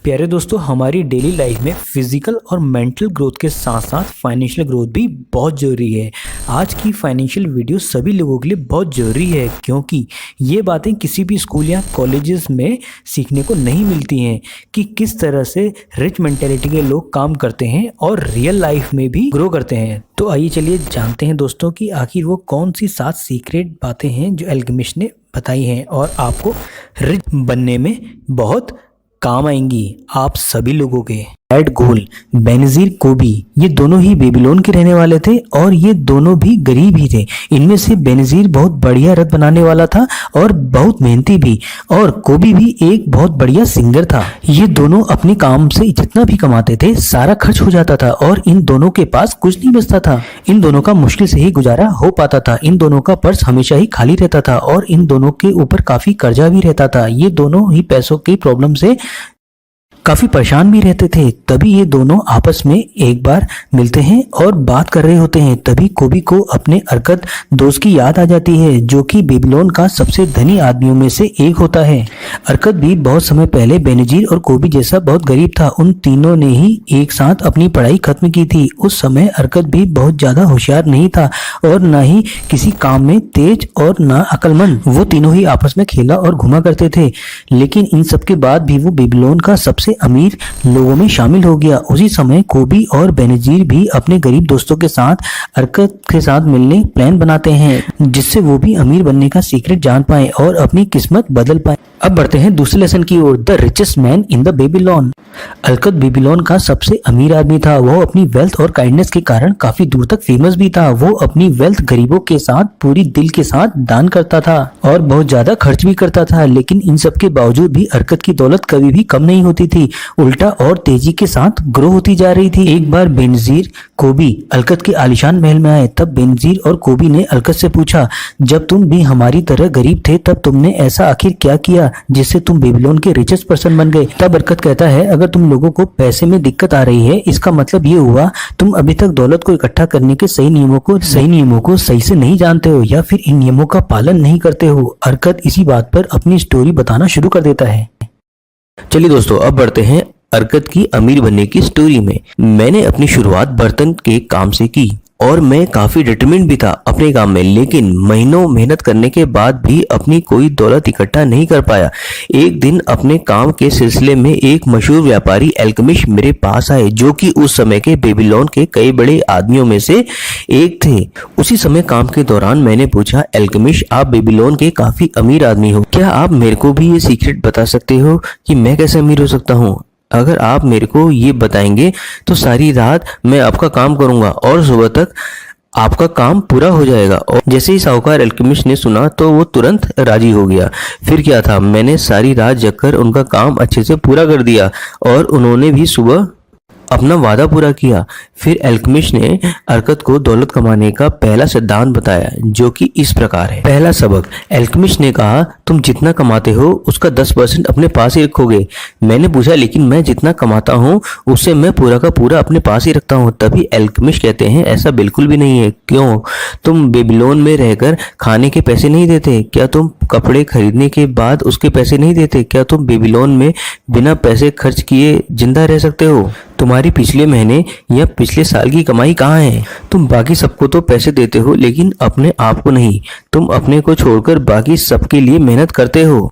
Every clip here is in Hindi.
प्यारे दोस्तों, हमारी डेली लाइफ में फिजिकल और मेंटल ग्रोथ के साथ साथ फाइनेंशियल ग्रोथ भी बहुत ज़रूरी है। आज की फाइनेंशियल वीडियो सभी लोगों के लिए बहुत ज़रूरी है, क्योंकि ये बातें किसी भी स्कूल या कॉलेजेस में सीखने को नहीं मिलती हैं कि किस तरह से रिच मेंटेलिटी के लोग काम करते हैं और रियल लाइफ में भी ग्रो करते हैं। तो आइए चलिए जानते हैं दोस्तों कि आखिर वो कौन सी 7 सीक्रेट बातें हैं जो अल्केमिस्ट ने बताई हैं और आपको रिच बनने में बहुत काम आएंगी आप सभी लोगों के। एड गोल, बेनजीर कोबी, ये दोनों ही बेबीलोन के रहने वाले थे और ये दोनों भी गरीब ही थे। इनमें से बेनजीर बहुत बढ़िया रथ बनाने वाला था और बहुत मेहनती भी, और कोबी भी एक बहुत बढ़िया सिंगर था। ये दोनों अपने काम से जितना भी कमाते थे सारा खर्च हो जाता था और इन दोनों के पास कुछ नहीं बचता था। इन दोनों का मुश्किल से ही गुजारा हो पाता था। इन दोनों का पर्स हमेशा ही खाली रहता था और इन दोनों के ऊपर काफी कर्जा भी रहता था। ये दोनों ही पैसों की प्रॉब्लम से काफी परेशान भी रहते थे। तभी ये दोनों आपस में एक बार मिलते हैं और बात कर रहे होते हैं। तभी कोबी को अपने अरकत दोस्त की याद आ जाती है, जो कि बेबीलोन का सबसे धनी आदमियों में से एक होता है। अरकत भी बहुत समय पहले बेनजीर और कोबी जैसा बहुत गरीब था। उन तीनों ने ही एक साथ अपनी पढ़ाई खत्म की थी। उस समय अरकत भी बहुत ज्यादा होशियार नहीं था और न ही किसी काम में तेज और न अक्लमंद। वो तीनों ही आपस में खेला और घुमा करते थे, लेकिन इन सब के बाद भी वो बेबीलोन का सबसे अमीर लोगों में शामिल हो गया। उसी समय कोबी और बेनजीर भी अपने गरीब दोस्तों के साथ अरकत के साथ मिलने प्लान बनाते हैं, जिससे वो भी अमीर बनने का सीक्रेट जान पाए और अपनी किस्मत बदल पाए। अब बढ़ते हैं दूसरे लेसन की ओर। The richest man in the Babylon. Arkad Babylon का सबसे अमीर आदमी था। वो अपनी वेल्थ और काइंडनेस के कारण काफी दूर तक फेमस भी था। वो अपनी वेल्थ गरीबों के साथ पूरी दिल के साथ दान करता था और बहुत ज्यादा खर्च भी करता था। लेकिन इन सब के बावजूद भी अरकत की दौलत कभी भी कम नहीं होती थी, उल्टा और तेजी के साथ ग्रो होती जा रही थी। एक बार बेनजीर कोबी अरकत के आलीशान महल में आए। तब बेनजीर और कोबी ने अरकत से पूछा, जब तुम भी हमारी तरह गरीब थे तब तुमने ऐसा आखिर क्या किया जिससे तुम बेबीलोन के रिचेस्ट पर्सन बन गए? तब अरकत कहता है, अगर तुम लोगों को पैसे में दिक्कत आ रही है, इसका मतलब ये हुआ तुम अभी तक दौलत को इकट्ठा करने के सही नियमों को सही से नहीं जानते हो या फिर इन नियमों का पालन नहीं करते हो। अरकत इसी बात पर अपनी स्टोरी बताना शुरू कर देता है। चलिए दोस्तों, अब बढ़ते हैं अरकत की अमीर बनने की स्टोरी में। मैंने अपनी शुरुआत बर्तन के काम से की और मैं काफी डिटरमिन्ड भी था अपने काम में, लेकिन महीनों मेहनत करने के बाद भी अपनी कोई दौलत इकट्ठा नहीं कर पाया। एक दिन अपने काम के सिलसिले में एक मशहूर व्यापारी अल्केमिस्ट मेरे पास आए, जो कि उस समय के बेबीलोन के कई बड़े आदमियों में से एक थे। उसी समय काम के दौरान मैंने पूछा, अल्केमिस्ट, आप बेबीलोन के काफी अमीर आदमी हो, क्या आप मेरे को भी ये सीक्रेट बता सकते हो कि मैं कैसे अमीर हो सकता हूँ? अगर आप मेरे को ये बताएंगे तो सारी रात मैं आपका काम करूंगा और सुबह तक आपका काम पूरा हो जाएगा। और जैसे ही साहूकार अल्केमिस्ट ने सुना तो वो तुरंत राजी हो गया। फिर क्या था, मैंने सारी रात जगकर उनका काम अच्छे से पूरा कर दिया और उन्होंने भी सुबह अपना वादा पूरा किया। फिर अल्केमिस्ट ने अरकत को दौलत कमाने का पहला सिद्धांत बताया, जो कि इस प्रकार है। पहला सबक, अल्केमिस्ट ने कहा, तुम जितना कमाते हो उसका 10% अपने पास ही रखोगे। मैंने पूछा, लेकिन मैं जितना कमाता हूँ उससे मैं पूरा का पूरा अपने पास ही रखता हूँ। तभी अल्केमिस्ट कहते हैं, ऐसा बिल्कुल भी नहीं है। क्यों? तुम बेबीलोन में रहकर खाने के पैसे नहीं देते? क्या तुम कपड़े खरीदने के बाद उसके पैसे नहीं देते? क्या तुम बेबीलोन में बिना पैसे खर्च किए जिंदा रह सकते हो? तुम्हारी पिछले महीने या पिछले साल की कमाई कहाँ है? तुम बाकी सबको तो पैसे देते हो, लेकिन अपने आप को नहीं। तुम अपने को छोड़कर बाकी सबके लिए मेहनत करते हो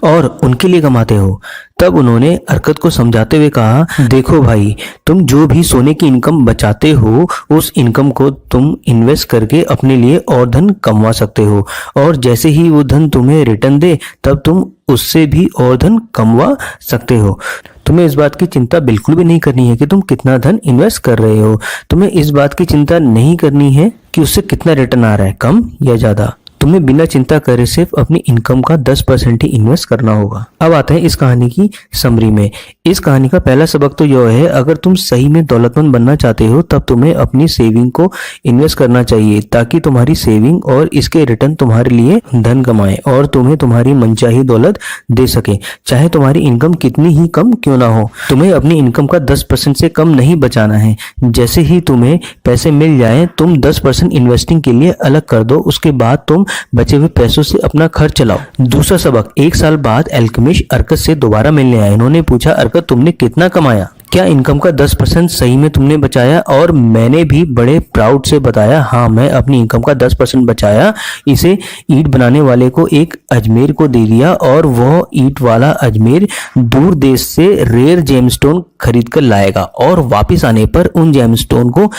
और उनके लिए कमाते हो। तब उन्होंने अरकत को समझाते हुए कहा, देखो भाई, तुम जो भी सोने की इनकम बचाते हो उस इनकम को तुम इन्वेस्ट करके अपने लिए और धन कमा सकते हो, और जैसे ही वो धन तुम्हें रिटर्न दे तब तुम उससे भी और धन कमवा सकते हो। तुम्हें इस बात की चिंता बिल्कुल भी नहीं करनी है कि तुम कितना धन इन्वेस्ट कर रहे हो। तुम्हें इस बात की चिंता नहीं करनी है कि उससे कितना रिटर्न आ रहा है, कम या ज्यादा। तुम्हें बिना चिंता करे सिर्फ अपनी इनकम का 10% ही इन्वेस्ट करना होगा। अब आते हैं इस कहानी की समरी में। इस कहानी का पहला सबक तो यह है, अगर तुम सही में दौलतमंद बनना चाहते हो तब तुम्हें अपनी सेविंग को इन्वेस्ट करना चाहिए, ताकि तुम्हारी सेविंग और इसके रिटर्न तुम्हारे लिए धन कमाए और तुम्हें तुम्हारी मनचाही दौलत दे सके, चाहे तुम्हारी इनकम कितनी ही कम क्यों ना हो। तुम्हें अपनी इनकम का 10% से कम नहीं बचाना है। जैसे ही तुम्हें पैसे मिल जाए तुम 10% इन्वेस्टिंग के लिए अलग कर दो। उसके बाद तुम बचे हुए पैसों से अपना खर्च चलाओ। दूसरा सबक, 1 साल बाद अल्केमिस्ट अर्कत से दोबारा मिलने आए। इन्होंने पूछा, अर्कत तुमने कितना कमाया? क्या इनकम का 10% सही में तुमने बचाया? और मैंने भी बड़े प्राउड से बताया, हाँ मैं अपनी इनकम का 10% बचाया, इसे ईंट बनाने वाले को एक अजमेर को दे दिया और वह ईंट वाला अजमेर दूर देश से रेयर जेमस्टोन खरीद कर लाएगा और वापस आने पर उन जेमस्टोन को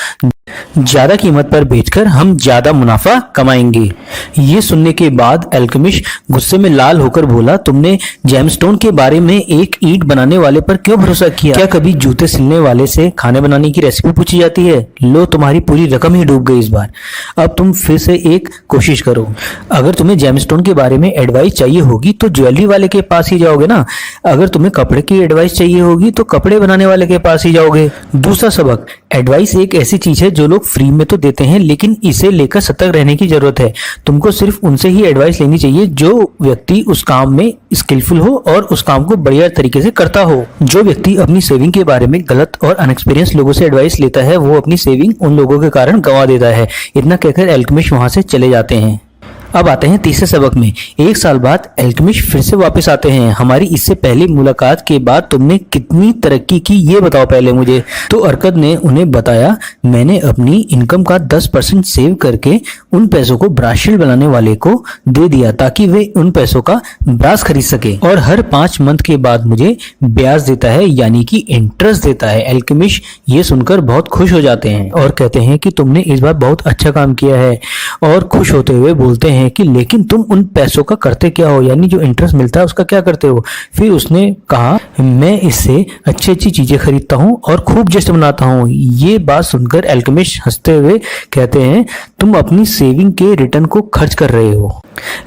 ज्यादा कीमत पर बेचकर हम ज्यादा मुनाफा कमाएंगे। ये सुनने के बाद अल्केमिस्ट गुस्से में लाल होकर बोला, तुमने जेमस्टोन के बारे में एक ईंट बनाने वाले पर क्यों भरोसा किया? क्या कभी जूते सिलने वाले से खाने बनाने की रेसिपी पूछी जाती है? लो, तुम्हारी पूरी रकम ही डूब गई इस बार। अब तुम फिर से एक कोशिश करो। अगर तुम्हें जेमस्टोन के बारे में एडवाइस चाहिए होगी तो ज्वेलरी वाले के पास ही जाओगे ना। अगर तुम्हें कपड़े की एडवाइस चाहिए होगी तो कपड़े बनाने वाले के पास ही जाओगे। दूसरा सबक, एडवाइस एक ऐसी चीज है जो लोग फ्री में तो देते हैं, लेकिन इसे लेकर सतर्क रहने की जरूरत है। तुमको सिर्फ उनसे ही एडवाइस लेनी चाहिए जो व्यक्ति उस काम में स्किलफुल हो और उस काम को बढ़िया तरीके से करता हो। जो व्यक्ति अपनी सेविंग के बारे में गलत और अनएक्सपीरियंस लोगों से एडवाइस लेता है वो अपनी सेविंग उन लोगों के कारण गंवा देता है। इतना कहकर अल्केमिस्ट वहां से चले जाते हैं। अब आते हैं तीसरे सबक में। 1 साल बाद अल्केमिस्ट फिर से वापस आते हैं। हमारी इससे पहली मुलाकात के बाद तुमने कितनी तरक्की की ये बताओ पहले मुझे। तो अर्कत ने उन्हें बताया, मैंने अपनी इनकम का 10% सेव करके उन पैसों को ब्रास शील्ड बनाने वाले को दे दिया ताकि वे उन पैसों का ब्रास खरीद सके और हर 5 मंथ के बाद मुझे ब्याज देता है, यानी कि इंटरेस्ट देता है। अल्केमिस्ट ये सुनकर बहुत खुश हो जाते हैं और कहते हैं कि तुमने इस बार बहुत अच्छा काम किया है और खुश होते हुए बोलते हैं कि लेकिन तुम उन पैसों का करते क्या हो, यानी जो इंटरेस्ट मिलता है उसका क्या करते हो? फिर उसने कहा, मैं इससे अच्छी अच्छी चीजें खरीदता हूँ और खूब जश्न मनाता हूँ। ये बात सुनकर अल्केमिस्ट हंसते हुए कहते हैं, तुम अपनी सेविंग के रिटर्न को खर्च कर रहे हो,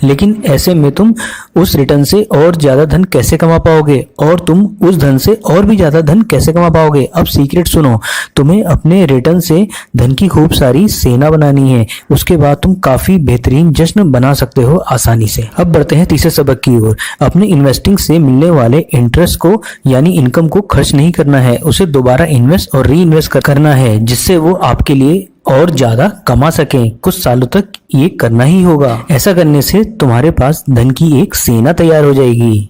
लेकिन ऐसे में तुम उस रिटर्न से और ज्यादा धन कैसे कमा पाओगे और तुम उस धन से और भी ज्यादा धन कैसे कमा पाओगे? अब सीक्रेट सुनो, तुम्हें अपने रिटर्न से धन की खूब सारी सेना बनानी है, उसके बाद तुम काफी बेहतरीन जश्न बना सकते हो आसानी से। अब बढ़ते हैं तीसरे सबक की ओर। अपने इन्वेस्टिंग से मिलने वाले इंटरेस्ट को यानी इनकम को खर्च नहीं करना है, उसे दोबारा इन्वेस्ट और री इन्वेस्ट करना है जिससे वो आपके लिए और ज्यादा कमा सकें। कुछ सालों तक ये करना ही होगा। ऐसा करने से तुम्हारे पास धन की एक सेना तैयार हो जाएगी।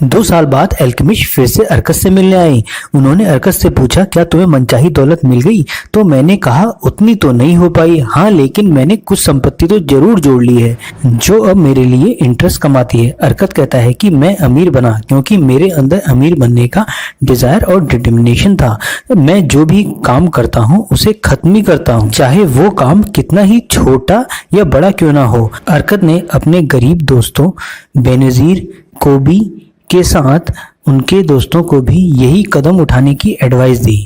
2 साल बाद अल्केमिस्ट फिर से अर्कत से मिलने आए। उन्होंने अर्कत से पूछा, क्या तुम्हें मनचाही दौलत मिल गई? तो मैंने कहा, उतनी तो नहीं हो पाई, हाँ लेकिन मैंने कुछ संपत्ति तो जरूर जोड़ ली है जो अब मेरे लिए इंटरेस्ट कमाती है। अर्कत कहता है कि मैं अमीर बना क्योंकि मेरे अंदर अमीर बनने का डिजायर और डिटर्मिनेशन था। मैं जो भी काम करता हूँ उसे खत्म ही करता हूँ, चाहे वो काम कितना ही छोटा या बड़ा क्यों ना हो। अर्कत ने अपने गरीब दोस्तों बेनजीर कोबी के साथ उनके दोस्तों को भी यही कदम उठाने की एडवाइस दी।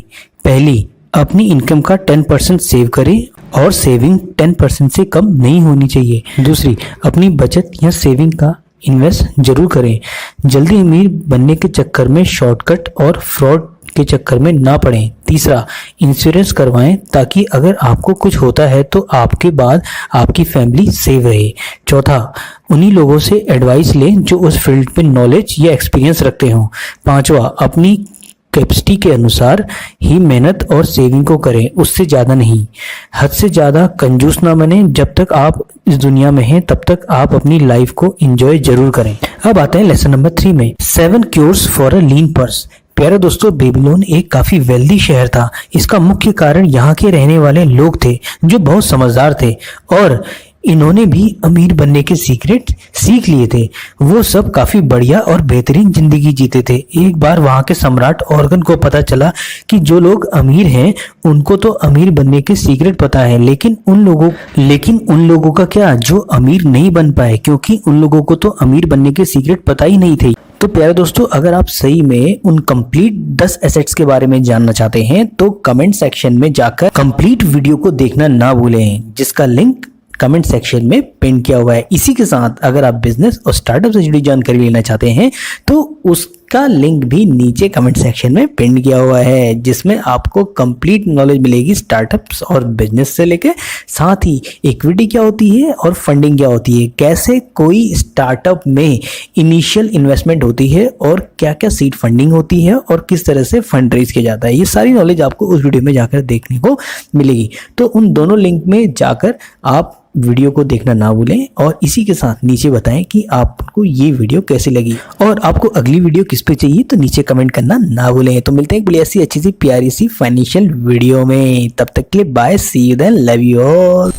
पहली, अपनी इनकम का 10% सेव करें और सेविंग 10% से कम नहीं होनी चाहिए। दूसरी, अपनी बचत या सेविंग का इन्वेस्ट जरूर करें। जल्दी अमीर बनने के चक्कर में शॉर्टकट और फ्रॉड के चक्कर में ना पड़ें। तीसरा, इंश्योरेंस करवाएं ताकि अगर आपको कुछ होता है तो आपके बाद आपकी फैमिली सेव रहे। चौथा, उन्हीं लोगों से एडवाइस लें जो उस फील्ड पे नॉलेज या एक्सपीरियंस रखते हों। पांचवा, अपनी कैपेसिटी के अनुसार ही मेहनत और सेविंग को करें, उससे ज़्यादा नहीं। हद से ज़्यादा कंजूस ना बने। जब तक आप इस दुनिया में हैं तब तक आप अपनी लाइफ को एंजॉय जरूर करें। अब आते हैं लेसन नंबर 3 में, 7 cures for a lean purse. प्यारे दोस्तों, बेबीलोन एक काफी वेल्दी शहर था। इसका मुख्य कारण यहाँ के रहने वाले लोग थे जो बहुत समझदार थे और इन्होंने भी अमीर बनने के सीक्रेट सीख लिए थे। वो सब काफी बढ़िया और बेहतरीन जिंदगी जीते थे। एक बार वहां के सम्राट ऑर्गन को पता चला कि जो लोग अमीर हैं उनको तो अमीर बनने के सीक्रेट पता है, लेकिन उन लोगों का क्या जो अमीर नहीं बन पाए, क्योंकि उन लोगों को तो अमीर बनने के सीक्रेट पता ही नहीं थे। तो प्यारे दोस्तों, अगर आप सही में उन कंप्लीट 10 एसेट्स के बारे में जानना चाहते हैं तो कमेंट सेक्शन में जाकर कंप्लीट वीडियो को देखना ना भूलें, जिसका लिंक कमेंट सेक्शन में पिन किया हुआ है। इसी के साथ अगर आप बिजनेस और स्टार्टअप से जुड़ी जानकारी लेना चाहते हैं तो उस का लिंक भी नीचे कमेंट सेक्शन में पिन किया हुआ है, जिसमें आपको कंप्लीट नॉलेज मिलेगी स्टार्टअप्स और बिजनेस से लेकर, साथ ही इक्विटी क्या होती है और फंडिंग क्या होती है, कैसे कोई स्टार्टअप में इनिशियल इन्वेस्टमेंट होती है और क्या क्या सीड फंडिंग होती है और किस तरह से फंड रेज किया जाता है। ये सारी नॉलेज आपको उस वीडियो में जाकर देखने को मिलेगी। तो उन दोनों लिंक में जाकर आप वीडियो को देखना ना भूलें और इसी के साथ नीचे बताएं कि आपको ये वीडियो कैसी लगी और आपको अगली वीडियो किस पे चाहिए, तो नीचे कमेंट करना ना भूलें। तो मिलते हैं एक बड़ी ऐसी अच्छी सी प्यारी सी फाइनेंशियल वीडियो में, तब तक के लिए bye, see you then, love you all.